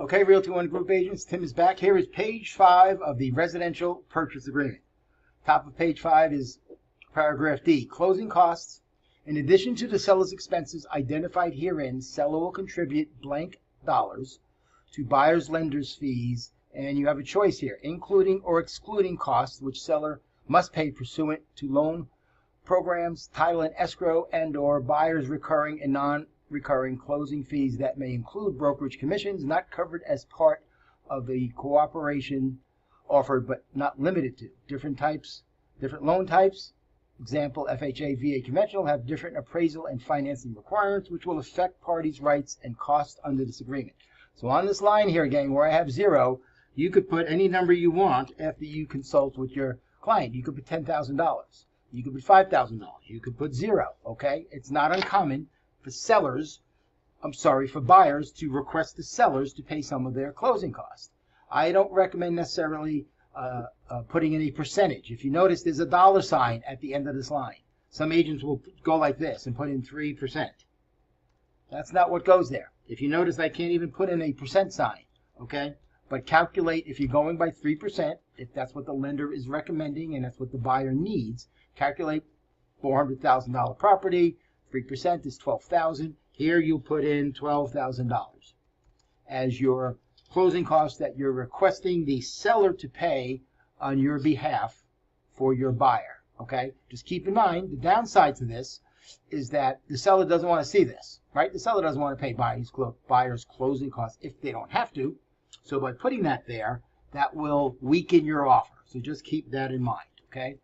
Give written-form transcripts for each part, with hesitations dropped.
Okay, Realty One Group agents, Tim is back. Here is page 5 of the residential purchase agreement. Top of page 5 is paragraph D, closing costs. In addition to the seller's expenses identified herein, seller will contribute blank dollars to buyer's lender's fees, and you have a choice here, including or excluding costs which seller must pay pursuant to loan programs, title and escrow, and or buyer's recurring and non-recurring closing fees that may include brokerage commissions not covered as part of the cooperation offered but not limited to. Different loan types, example FHA, VA conventional, have different appraisal and financing requirements which will affect parties' rights and costs under this agreement. So on this line here, again, where I have 0, you could put any number you want after you consult with your client. You could put $10,000. You could put $5,000. You could put 0, okay? It's not uncommon for for buyers to request the sellers to pay some of their closing costs. I don't recommend necessarily putting in a percentage. If you notice, there's a dollar sign at the end of this line. Some agents will go like this and put in 3%. That's not what goes there. If you notice, I can't even put in a percent sign, okay? But calculate, if you're going by 3%, if that's what the lender is recommending and that's what the buyer needs, calculate $400,000 property, 3% is $12,000. Here you'll put in $12,000 as your closing costs that you're requesting the seller to pay on your behalf for your buyer, okay? Just keep in mind, the downside to this is that the seller doesn't want to see this, right? The seller doesn't want to pay buyer's closing costs if they don't have to. So by putting that there, that will weaken your offer. So just keep that in mind, okay?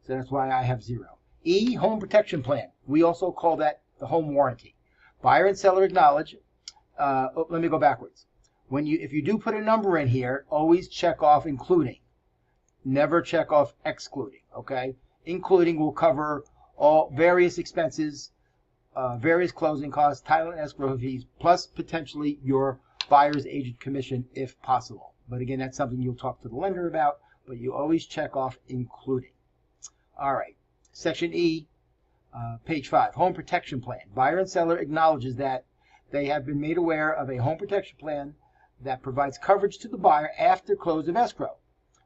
So that's why I have 0. E, home protection plan. We also call that the home warranty. Buyer and seller acknowledge. Let me go backwards. If you do put a number in here, always check off including. Never check off excluding, okay? Including will cover all various expenses, various closing costs, title and escrow fees, plus potentially your buyer's agent commission if possible. But again, that's something you'll talk to the lender about, but you always check off including. All right, section E, page 5, home protection plan. Buyer and seller acknowledges that they have been made aware of a home protection plan that provides coverage to the buyer after close of escrow.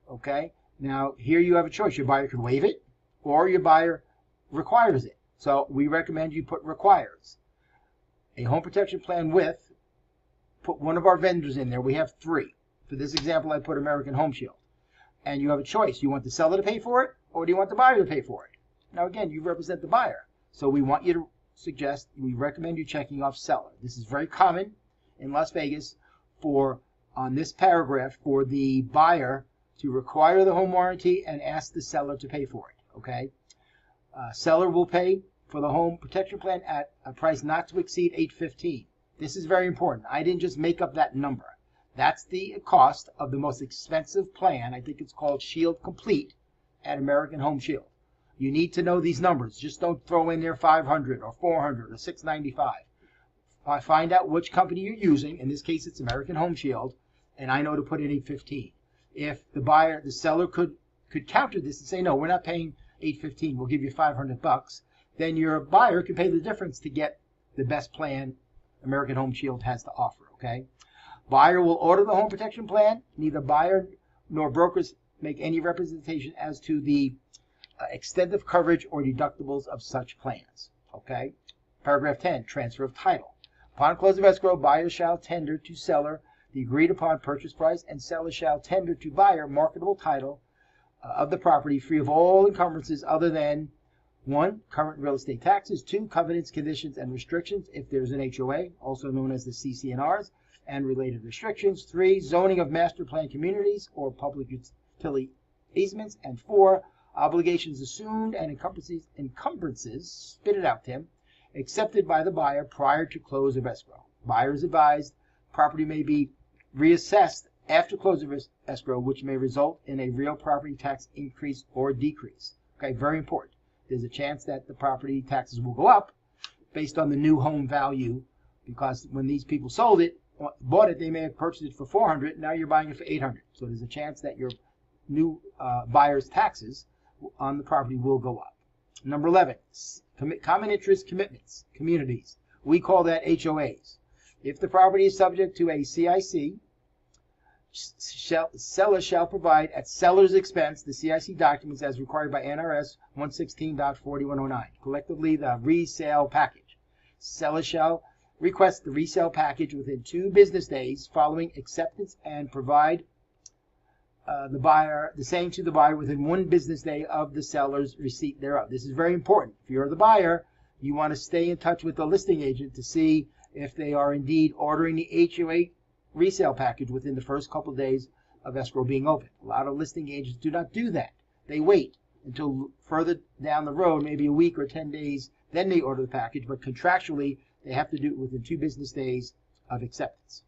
Okay, now here you have a choice. Your buyer could waive it or your buyer requires it. So we recommend you put requires. A home protection plan with, put one of our vendors in there. We have 3. For this example, I put American Home Shield. And you have a choice. You want the seller to pay for it or do you want the buyer to pay for it? Now again, you represent the buyer. So we want you to we recommend you checking off seller. This is very common in Las Vegas on this paragraph for the buyer to require the home warranty and ask the seller to pay for it, okay? Seller will pay for the home protection plan at a price not to exceed $815. This is very important. I didn't just make up that number. That's the cost of the most expensive plan. I think it's called Shield Complete at American Home Shield. You need to know these numbers. Just don't throw in there 500 or 400 or 695. Find out which company you're using. In this case, it's American Home Shield, and I know to put in 815. If the seller could counter this and say, no, we're not paying 815, we'll give you $500, then your buyer can pay the difference to get the best plan American Home Shield has to offer, okay? Buyer will order the home protection plan. Neither buyer nor brokers make any representation as to the extent of coverage or deductibles of such plans, okay? Paragraph 10, transfer of title. Upon close of escrow, buyer shall tender to seller the agreed upon purchase price, and seller shall tender to buyer marketable title of the property free of all encumbrances other than 1, current real estate taxes, 2, covenants, conditions, and restrictions if there's an HOA, also known as the CC&Rs, and related restrictions, 3, zoning of master plan communities or public utility easements, and 4, obligations assumed and encumbrances, spit it out, Tim, accepted by the buyer prior to close of escrow. Buyer is advised property may be reassessed after close of escrow, which may result in a real property tax increase or decrease. Okay, very important. There's a chance that the property taxes will go up based on the new home value, because when these people bought it, they may have purchased it for $400. Now you're buying it for $800. So there's a chance that your new buyer's taxes on the property will go up. Number 11, common interest commitments, communities. We call that HOAs. If the property is subject to a CIC, Seller shall provide at seller's expense the CIC documents as required by NRS 116.4109, collectively the resale package. Seller shall request the resale package within 2 business days following acceptance and provide the same to the buyer within 1 business day of the seller's receipt thereof. This is very important. If you're the buyer, you want to stay in touch with the listing agent to see if they are indeed ordering the HOA resale package within the first couple of days of escrow being open. A lot of listing agents do not do that. They wait until further down the road, maybe a week or 10 days, then they order the package, but contractually they have to do it within 2 business days of acceptance.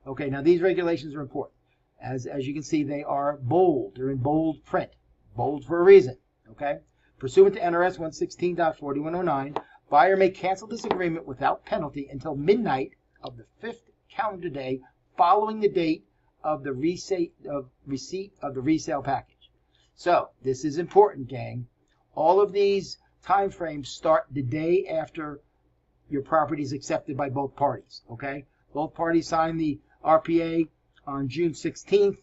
Okay, now these regulations are important. As you can see, they are bold. They're in bold print. Bold for a reason. Okay? Pursuant to NRS 116.4109, buyer may cancel this agreement without penalty until midnight of the 5th calendar day following the date of the receipt of the resale package. So, this is important, gang. All of these time frames start the day after your property is accepted by both parties. Okay? Both parties sign the RPA on June 16th.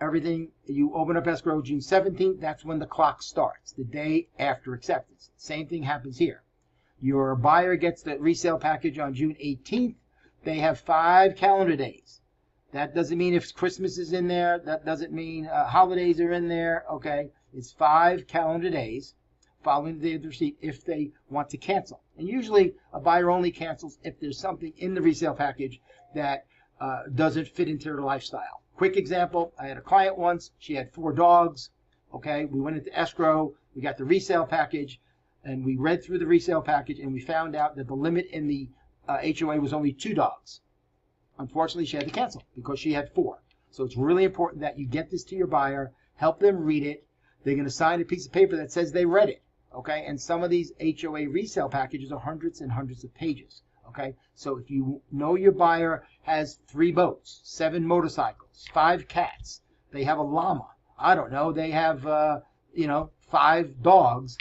Everything, you open up escrow June 17th, that's when the clock starts, the day after acceptance. Same thing happens here. Your buyer gets the resale package on June 18th. They have 5 calendar days. That doesn't mean if Christmas is in there. That doesn't mean holidays are in there. Okay, it's 5 calendar days following the day of the receipt if they want to cancel. And usually a buyer only cancels if there's something in the resale package that doesn't fit into their lifestyle. Quick example, I had a client once, she had 4 dogs. Okay, we went into escrow, we got the resale package, and we read through the resale package, and we found out that the limit in the HOA was only 2 dogs. Unfortunately, she had to cancel because she had 4. So it's really important that you get this to your buyer, help them read it. They're going to sign a piece of paper that says they read it. Okay, and some of these HOA resale packages are hundreds and hundreds of pages. Okay, so if you know your buyer has 3 boats, 7 motorcycles, 5 cats, they have a llama, I don't know, they have 5 dogs,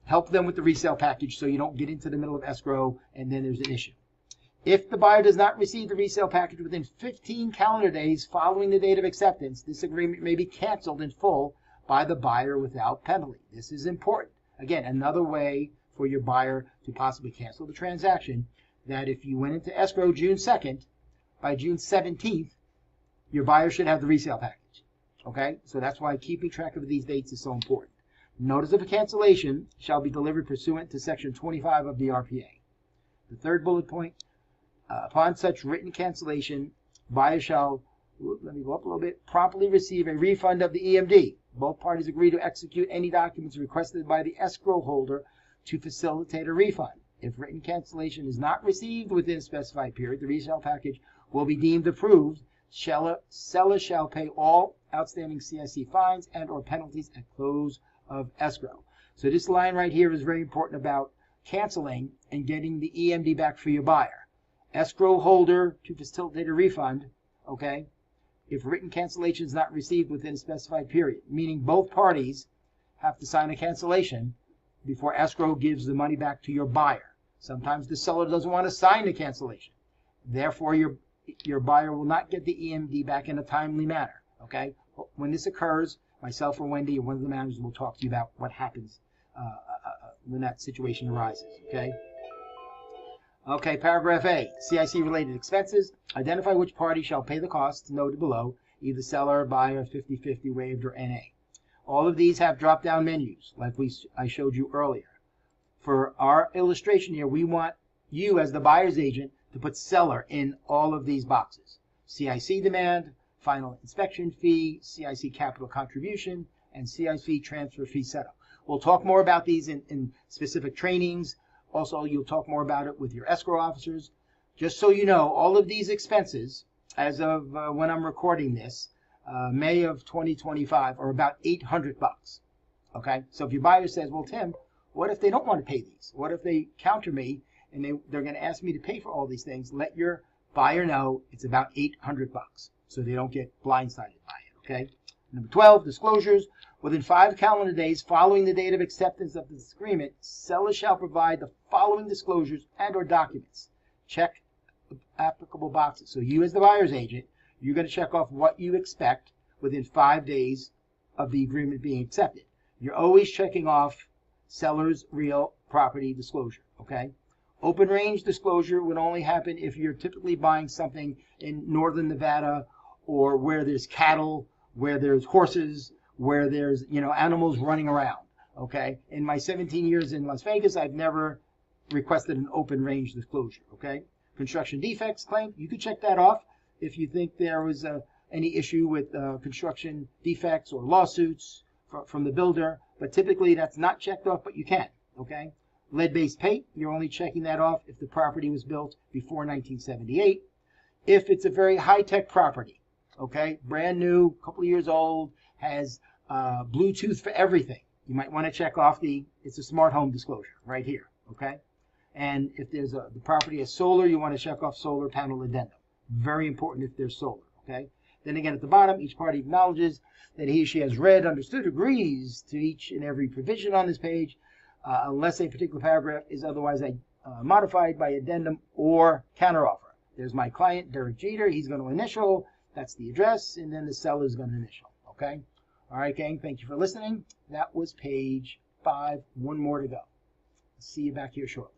help them with the resale package so you don't get into the middle of escrow and then there's an issue. If the buyer does not receive the resale package within 15 calendar days following the date of acceptance, this agreement may be canceled in full by the buyer without penalty. This is important. Again, another way for your buyer to possibly cancel the transaction, that if you went into escrow June 2nd, by June 17th, your buyer should have the resale package. Okay? So that's why keeping track of these dates is so important. Notice of a cancellation shall be delivered pursuant to Section 25 of the RPA. The third bullet point, upon such written cancellation, buyer shall, let me go up a little bit, promptly receive a refund of the EMD. Both parties agree to execute any documents requested by the escrow holder to facilitate a refund. If written cancellation is not received within a specified period, the resale package will be deemed approved. Seller shall pay all outstanding CIC fines and or penalties at close of escrow. So this line right here is very important about canceling and getting the EMD back for your buyer. Escrow holder to facilitate a refund, okay, if written cancellation is not received within a specified period, meaning both parties have to sign a cancellation before escrow gives the money back to your buyer. Sometimes the seller doesn't want to sign the cancellation. Therefore, your buyer will not get the EMD back in a timely manner. Okay? When this occurs, myself or Wendy or one of the managers will talk to you about what happens when that situation arises. Okay? Okay, paragraph A, CIC-related expenses. Identify which party shall pay the costs noted below, either seller, buyer, 50-50, waived, or NA. All of these have drop-down menus, like I showed you earlier. For our illustration here, we want you as the buyer's agent to put seller in all of these boxes. CIC demand, final inspection fee, CIC capital contribution, and CIC transfer fee setup. We'll talk more about these in specific trainings. Also, you'll talk more about it with your escrow officers. Just so you know, all of these expenses, as of when I'm recording this, May of 2025, are about $800. Okay, so if your buyer says, well, Tim, what if they don't want to pay these? What if they counter me and they're going to ask me to pay for all these things? Let your buyer know it's about $800 so they don't get blindsided by it. Okay. Number 12, disclosures. Within 5 calendar days following the date of acceptance of this agreement, seller shall provide the following disclosures and or documents. Check the applicable boxes. So you as the buyer's agent, you're going to check off what you expect within 5 days of the agreement being accepted. You're always checking off seller's real property disclosure, okay? Open range disclosure would only happen if you're typically buying something in northern Nevada, or where there's cattle, where there's horses, where there's, animals running around, okay? In my 17 years in Las Vegas, I've never requested an open range disclosure, okay? Construction defects claim, you could check that off if you think there was any issue with construction defects or lawsuits from the builder, but typically that's not checked off, but you can, okay? Lead-based paint, you're only checking that off if the property was built before 1978. If it's a very high-tech property, okay, brand new, couple of years old, has Bluetooth for everything, you might want to check off it's a smart home disclosure right here, okay? And if there's the property has solar, you want to check off solar panel addendum. Very important if there's solar, okay? Then again, at the bottom, each party acknowledges that he or she has read, understood, agrees to each and every provision on this page, unless a particular paragraph is otherwise modified by addendum or counteroffer. There's my client, Derek Jeter. He's going to initial. That's the address, and then the seller is going to initial, okay? All right, gang, thank you for listening. That was page 5. One more to go. See you back here shortly.